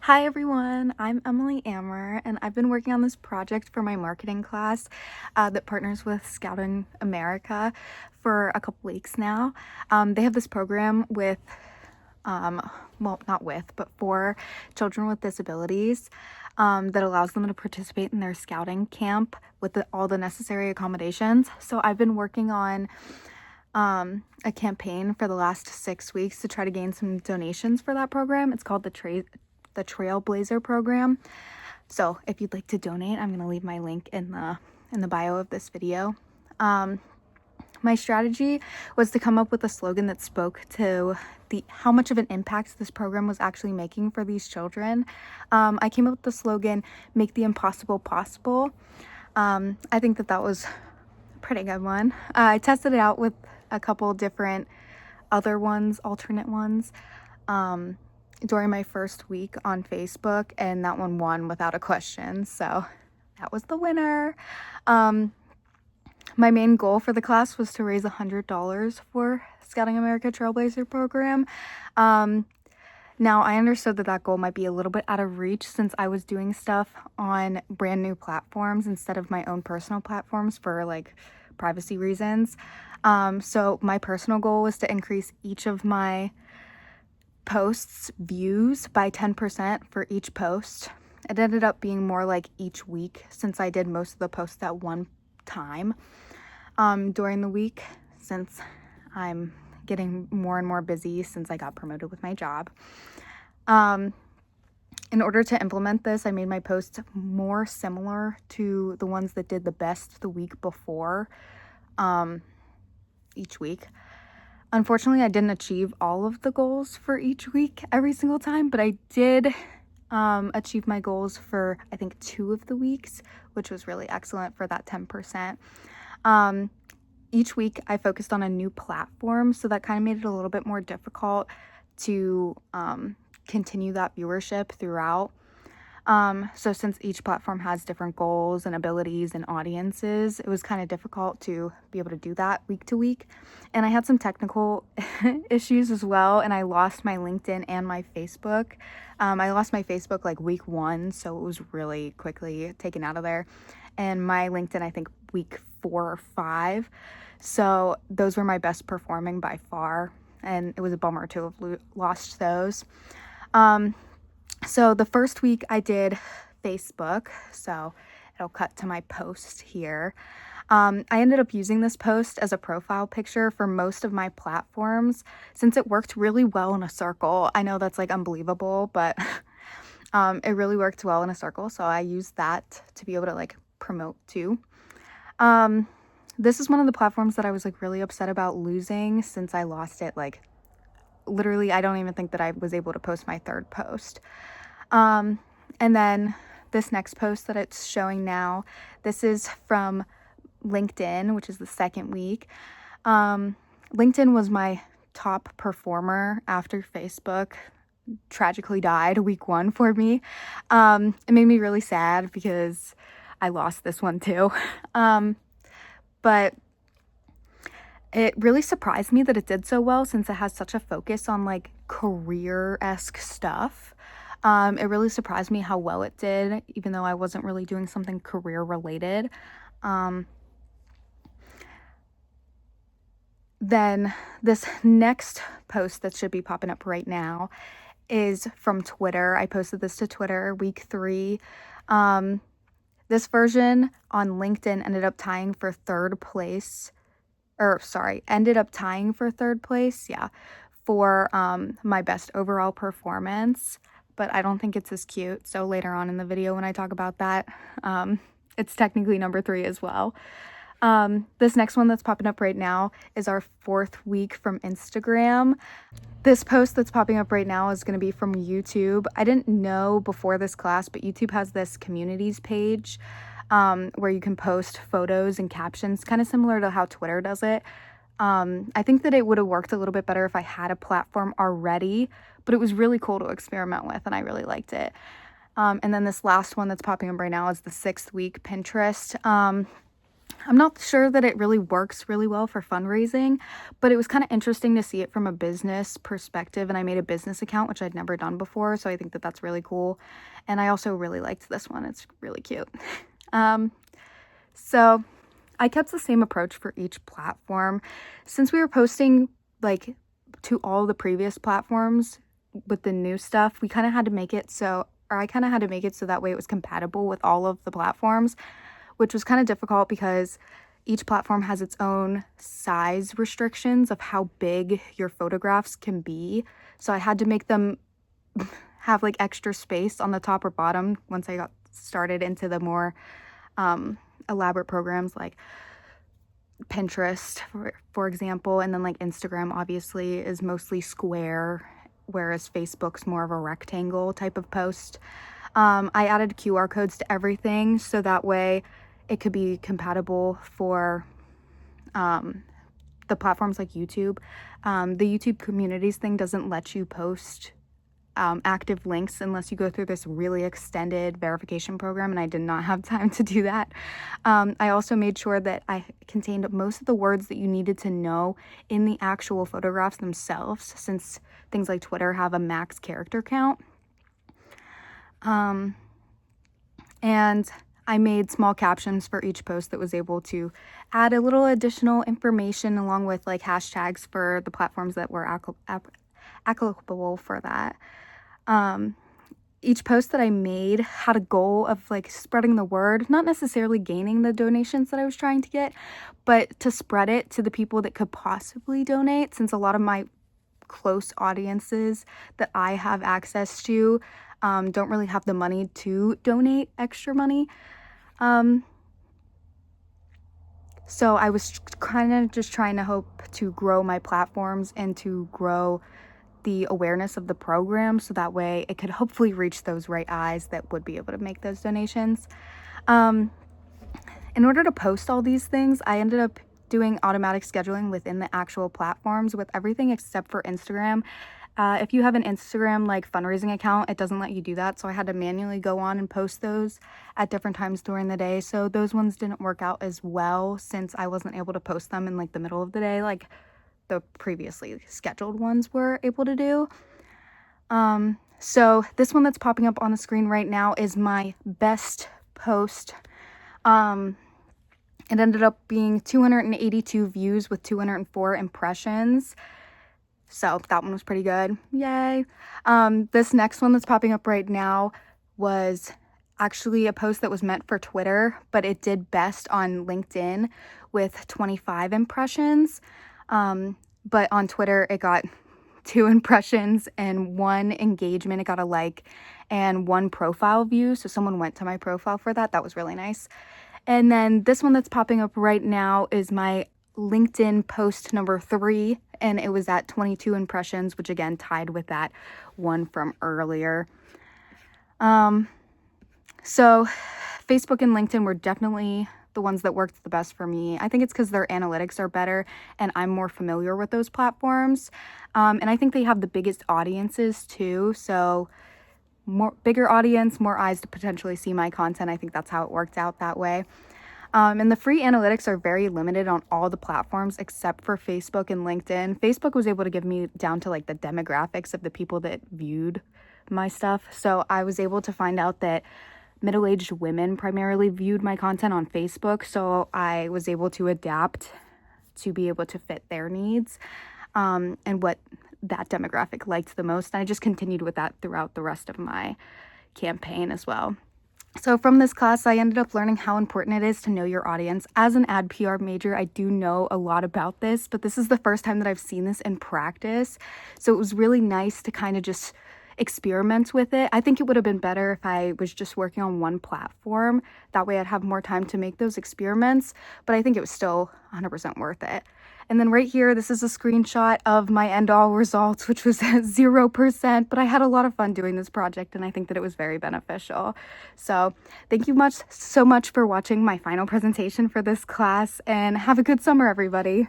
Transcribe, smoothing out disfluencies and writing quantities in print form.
Hi everyone, I'm Emily Ammer, and I've been working on this project for my marketing class that partners with Scouting America for a couple weeks now. They have this program with, well, not with, but for children with disabilities that allows them to participate in their scouting camp with all the necessary accommodations. So I've been working on a campaign for the last 6 weeks to try to gain some donations for that program. It's called the Trailblazer program. So if you'd like to donate, I'm going to leave my link in the bio of this video. My strategy was to come up with a slogan that spoke to how much of an impact this program was actually making for these children. I came up with the slogan, "Make the impossible possible." I think that was a pretty good one. I tested it out with a couple different other ones, alternate ones, during my first week on Facebook, and that one won without a question, so that was the winner. My main goal for the class was to raise $100 for Scouting America Trailblazer program. Now, I understood that goal might be a little bit out of reach since I was doing stuff on brand new platforms instead of my own personal platforms for privacy reasons. So my personal goal was to increase each of my posts views by 10% for each post. It ended up being more like each week since I did most of the posts at one time during the week, since I'm getting more and more busy since I got promoted with my job. In order to implement this, I made my posts more similar to the ones that did the best the week before each week. Unfortunately, I didn't achieve all of the goals for each week every single time, but I did achieve my goals for, I think, 2 of the weeks, which was really excellent for that 10%. Each week, I focused on a new platform, so that kind of made it a little bit more difficult to continue that viewership throughout. So since each platform has different goals and abilities and audiences, it was kind of difficult to be able to do that week to week. And I had some technical issues as well, and I lost my LinkedIn and my Facebook. I lost my Facebook week 1, so it was really quickly taken out of there. And my LinkedIn, I think week 4 or 5. So those were my best performing by far, and it was a bummer to have lost those. So the first week I did Facebook, so it'll cut to my post here. I ended up using this post as a profile picture for most of my platforms since it worked really well in a circle. I know that's unbelievable, but it really worked well in a circle, so I used that to be able to promote too. This is one of the platforms that I was really upset about losing since I lost it. Literally, I don't even think that I was able to post my third post. And then this next post that it's showing now, this is from LinkedIn, which is the second week. LinkedIn was my top performer after Facebook tragically died week 1 for me. It made me really sad because I lost this one too. But it really surprised me that it did so well since it has such a focus on career-esque stuff. It really surprised me how well it did, even though I wasn't really doing something career related. Then this next post that should be popping up right now is from Twitter. I posted this to Twitter week 3. This version on LinkedIn ended up tying for third place, for my best overall performance, but I don't think it's as cute. So later on in the video when I talk about that, it's technically number 3 as well. This next one that's popping up right now is our 4th week from Instagram. This post that's popping up right now is going to be from YouTube. I didn't know before this class, but YouTube has this communities page where you can post photos and captions, kind of similar to how Twitter does it. I think that it would have worked a little bit better if I had a platform already, but it was really cool to experiment with, and I really liked it. And then this last one that's popping up right now is the 6th week Pinterest. I'm not sure that it really works really well for fundraising, but it was kind of interesting to see it from a business perspective. And I made a business account, which I'd never done before. So I think that that's really cool. And I also really liked this one. It's really cute. So I kept the same approach for each platform. Since we were posting like to all the previous platforms with the new stuff, we kind of had to make it so, or I kind of had to make it so that way it was compatible with all of the platforms, which was kind of difficult because each platform has its own size restrictions of how big your photographs can be. So I had to make them have like extra space on the top or bottom once I got started into the more elaborate programs like Pinterest, for example, and then like Instagram obviously is mostly square, whereas Facebook's more of a rectangle type of post. I added QR codes to everything so that way it could be compatible for the platforms like YouTube. The YouTube communities thing doesn't let you post active links unless you go through this really extended verification program, and I did not have time to do that. I also made sure that I contained most of the words that you needed to know in the actual photographs themselves, since things like Twitter have a max character count. And I made small captions for each post that was able to add a little additional information along with like hashtags for the platforms that were applicable for that. Each post that I made had a goal of like spreading the word, not necessarily gaining the donations that I was trying to get, but to spread it to the people that could possibly donate, since a lot of my close audiences that I have access to don't really have the money to donate extra money. So I was kind of just trying to hope to grow my platforms and to grow the awareness of the program so that way it could hopefully reach those right eyes that would be able to make those donations. In order to post all these things, I ended up doing automatic scheduling within the actual platforms with everything except for Instagram. If you have an Instagram like fundraising account, it doesn't let you do that. So I had to manually go on and post those at different times during the day. So those ones didn't work out as well since I wasn't able to post them in like the middle of the day like the previously scheduled ones were able to do. So this one that's popping up on the screen right now is my best post. It ended up being 282 views with 204 impressions. So that one was pretty good. Yay. This next one that's popping up right now was actually a post that was meant for Twitter, but it did best on LinkedIn with 25 impressions. But on Twitter, it got 2 impressions and 1 engagement. It got a like and 1 profile view. So someone went to my profile for that. That was really nice. And then this one that's popping up right now is my LinkedIn post number 3, and it was at 22 impressions, which again tied with that one from earlier. So Facebook and LinkedIn were definitely the ones that worked the best for me. I think it's because their analytics are better and I'm more familiar with those platforms. And I think they have the biggest audiences too. So bigger audience, more eyes to potentially see my content. I think that's how it worked out that way. And the free analytics are very limited on all the platforms except for Facebook and LinkedIn. Facebook was able to give me down to like the demographics of the people that viewed my stuff. So I was able to find out that middle-aged women primarily viewed my content on Facebook. So I was able to adapt to be able to fit their needs and what that demographic liked the most. And I just continued with that throughout the rest of my campaign as well. So from this class, I ended up learning how important it is to know your audience. As an ad PR major, I do know a lot about this, but this is the first time that I've seen this in practice. So it was really nice to kind of just experiment with it. I think it would have been better if I was just working on one platform. That way I'd have more time to make those experiments, but I think it was still 100% worth it. And then right here, this is a screenshot of my end-all results, which was 0%, but I had a lot of fun doing this project, and I think that it was very beneficial. So thank you so much for watching my final presentation for this class, and have a good summer, everybody.